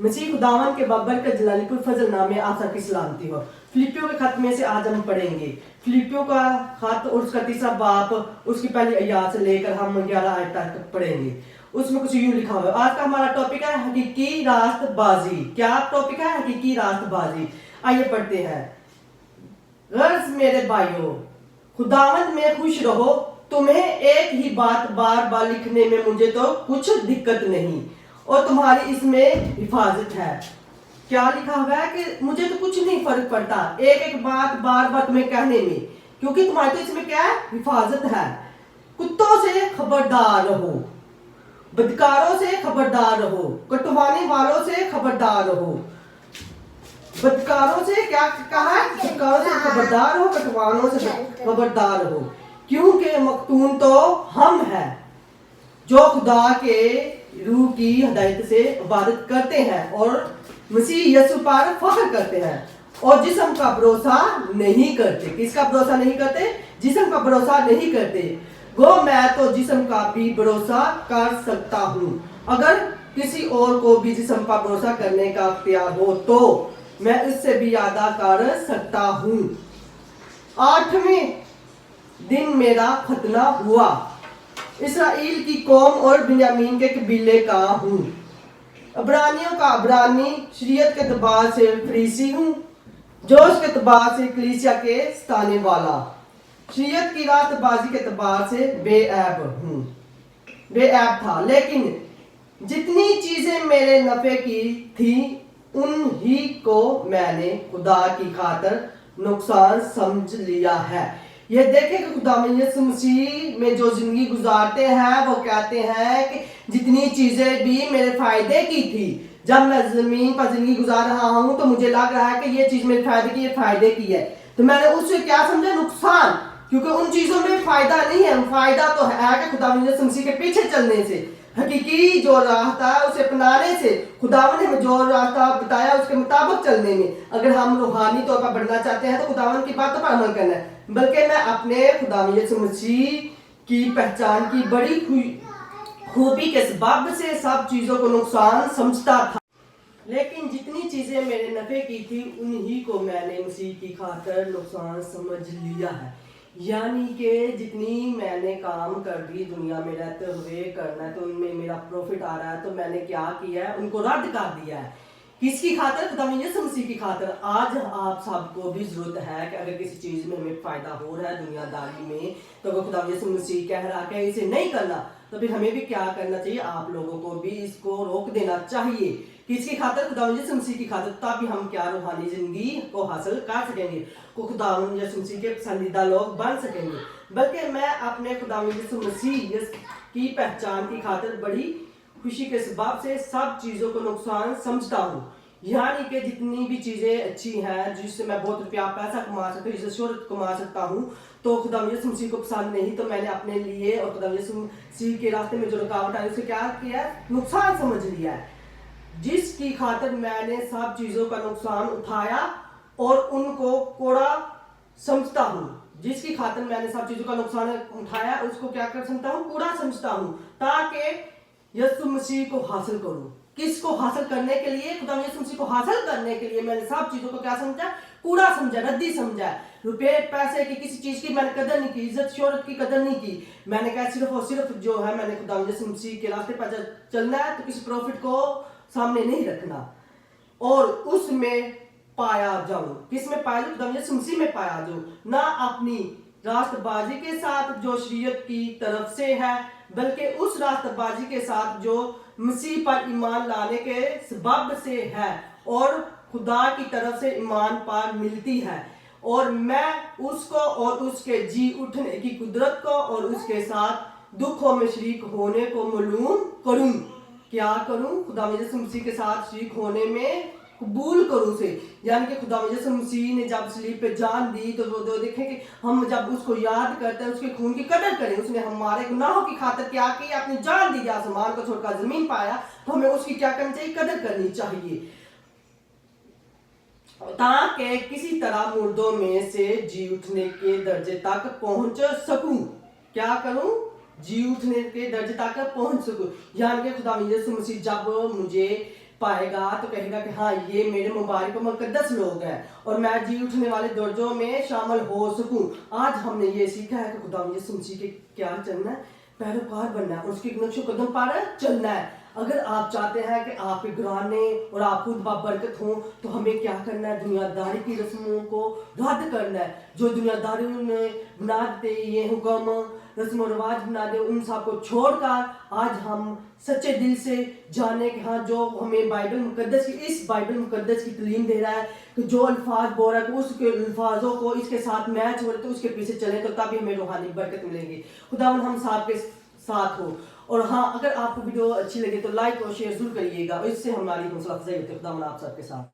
मसीह खुदावन के बब्बरकत जलालीपुर फजल नामे आप सबकी सलामती हो। फिलिपियों के खत में से आज हम पढ़ेंगे। फिलिपियों का खत और उसका तीसरा बाप, उसकी पहली आयत से लेकर हम 11 आयत तक पढ़ेंगे। उसमें कुछ यूं लिखा हुआ है। आज का हमारा टॉपिक है हकीकी रास्तबाजी। क्या टॉपिक है? हकीकी रास्तबाजी। आइए पढ़ते हैं। गर्ज मेरे भाइयों, खुदावंद में खुश रहो। तुम्हें एक ही बात बार बार लिखने में मुझे तो कुछ दिक्कत नहीं और तुम्हारी इसमें हिफाजत है। क्या लिखा हुआ है कि मुझे तो कुछ नहीं फर्क पड़ता एक एक बात बार बार तुम्हें कहने में, क्योंकि तुम्हारी तो इसमें क्या है? हिफाजत है। कुत्तों से खबरदार रहो, बदकारों से खबरदार रहो, कटवाने वालों से खबरदार रहो। बदकारों से क्या कहा है? बदकारों से खबरदार हो, कटवानों से खबरदार हो, क्योंकि मखतून तो हम हैं जो खुदा के रूह की हिदायत से इबादत करते हैं और मसीह यीशु पर फख्र करते हैं और जिस्म का भरोसा नहीं करते। किसका भरोसा नहीं करते? जिस्म का भरोसा नहीं करते। गो मैं तो जिस्म का भी भरोसा कर सकता हूँ। अगर किसी और को भी जिस्म का भरोसा करने का अख्तियार हो तो मैं उससे भी ज्यादा कर सकता हूँ। 8वें दिन मेरा खतना हुआ। इसराइल की कौम और बिन्यामीन के कबीले का हूँ। अब्रानियों का अब्रानी, शरीयत के तबार से फरीसी हूँ, जोश के तबार से कलीसिया के सताने वाला, शरीयत की रास्तबाजी के तबार से बेऐब हूँ, बेऐब था। लेकिन जितनी चीजें मेरे नफे की थी उन ही को मैंने खुदा की खातर नुकसान समझ लिया है। ये देखें कि खुदा यीशु मसीह में जो जिंदगी गुजारते हैं वो कहते हैं कि जितनी चीजें भी मेरे फायदे की थी, जब मैं जमीन पर जिंदगी गुजार रहा हूं तो मुझे लग रहा है कि ये चीज मेरे फायदे की, ये फायदे की है, तो मैंने उससे क्या समझा? नुकसान। क्योंकि उन चीजों में फायदा नहीं है। फायदा तो है कि खुदा यीशु मसीह के पीछे चलने से, हकीकी जो रास्ता है उसे अपनाने से, खुदावन ने जो रास्ता बताया उसके मुताबिक चलने में। अगर हम रूहानी तौर पर बढ़ना चाहते हैं तो खुदावन की बातों पर अमल करना है। बल्कि मैं अपने खुदा यीशु मसीह की पहचान की बड़ी खूबी के सबब से सब चीजों को नुकसान समझता था, लेकिन जितनी चीजें मेरे नफे की थी उन्हीं को मैंने मसीह की खातिर नुकसान समझ लिया है। यानी कि जितनी मैंने काम कर दी दुनिया में रहते हुए करना है तो उनमें मेरा प्रॉफिट आ रहा है, तो मैंने क्या किया है? उनको रद्द कर दिया है। किसकी खातिर? खुदा यीशु मसीह की खातिर। आज आप सबको भी जरूरत है कि अगर किसी चीज में हमें फायदा हो रहा है दुनियादारी में, तो अगर खुदा यीशु मसीह कह रहा है इसे नहीं करना, तो फिर हमें भी क्या करना चाहिए? आप लोगों को भी इसको रोक देना चाहिए। किसकी खातिर? खुदा यीशु मसीह की खातिर। तभी हम क्या रूहानी जिंदगी को हासिल कर सकेंगे, को खुदा यीशु मसीह के पसंदीदा लोग बन सकेंगे। बल्कि मैं अपने खुदा यीशु मसीह की पहचान की खातिर बड़ी खुशी के सबब से सब चीजों को नुकसान समझता हूँ। यानी कि जितनी भी चीजें अच्छी हैं जिससे मैं बहुत रुपया पैसा कमा सकता हूँ, जिससे शोहरत कमा सकता हूँ, तो खुदा यीशु मसीह को पसंद नहीं, तो मैंने अपने लिए और खुदा यीशु मसीह के रास्ते में जो रुकावट है उसे क्या किया? नुकसान समझ लिया है। जिसकी खातिर मैंने सब चीजों का नुकसान उठाया और उनको कोड़ा समझता हूँ। जिसकी खातिर मैंने सब चीजों का नुकसान उठाया उसको क्या कर समझता हूँ? कूड़ा समझता हूँ, ताकि यीशु मसीह को हासिल करूं। किसको हासिल करने के लिए? खुदा यीशु मसीह को हासिल करने के लिए मैंने सब चीजों को क्या समझा? कूड़ा समझा, रद्दी समझा। रुपए पैसे की किसी चीज की मैंने कदर नहीं की, इज्जत शोहरत की कदर नहीं की। मैंने कहा सिर्फ और सिर्फ जो है मैंने खुदा यीशु मसीह के रास्ते पर चलना है, तो किसी प्रॉफिट को सामने नहीं रखना और उसमें पाया जाऊं। किसमें पाया जाऊं? खुदा यीशु मसीह में पाया जाऊं, ना अपनी रास्तबाजी के साथ जो शरीयत की तरफ से है, बल्कि उस रास्तबाजी के साथ जो मसीह पर ईमान लाने के सबब से है और खुदा की तरफ से ईमान पर मिलती है। और मैं उसको और उसके जी उठने की कुदरत को और उसके साथ दुखों में शरीक होने को मालूम करूं। क्या करूं? खुदा यीशु मसीह के साथ शरीक होने में कबूल करूं से। यानी कि खुदा यीशु मसीह ने जब सलीब पे जान दी तो देखें कि हम जब उसको याद करते हैं उसके खून की कदर करें। उसने हमारे गुनाहों की खातिर क्या की? अपनी जान दी, आसमान को छोड़कर जमीन पाया, तो हमें उसकी क्या करनी चाहिए? कदर करनी चाहिए, ताकि किसी तरह मुर्दों में से जी उठने के दर्जे तक पहुंच सकूं। क्या करूं? जी उठने के दर्जे तक पहुंच सकूं। यानी कि खुदा यीशु मसीह जब मुझे پائے گا تو کہے گا کہ ہاں یہ میرے مبارک و مقدس لوگ ہیں اور میں جی اٹھنے والے درجوں میں شامل ہو سکوں. آج ہم نے یہ سیکھا ہے کہ خدا یسوع مسیح کے کیا چلنا ہے, پیروکار بننا ہے, اس کے نقش و قدم پر چلنا ہے. اگر آپ چاہتے ہیں کہ آپ کے گھرانے اور آپ خود برکت ہوں تو ہمیں کیا کرنا ہے, دنیا داری کی رسموں کو رد کرنا ہے. جو دنیا داریوں نے بنا دے یہ حکم رسم و رواج بنا دے, ان سب کو چھوڑ کر آج ہم سچے دل سے جانے کہ ہاں جو ہمیں بائبل مقدس کی اس بائبل مقدس کی تعلیم دے رہا ہے کہ جو الفاظ بول رہا ہے کہ اس کے الفاظوں کو اس کے ساتھ میچ ہو رہے تو اس کے پیچھے چلیں تو تبھی ہمیں روحانی برکت ملے گی. خداوند ہم سب کے ساتھ ہو. اور ہاں اگر آپ کو ویڈیو اچھی لگے تو لائک اور شیئر ضرور کریے گا, اور اس سے ہماری حوصلہ افزائی ہوتی ہے. خداوند آپ سب کے ساتھ.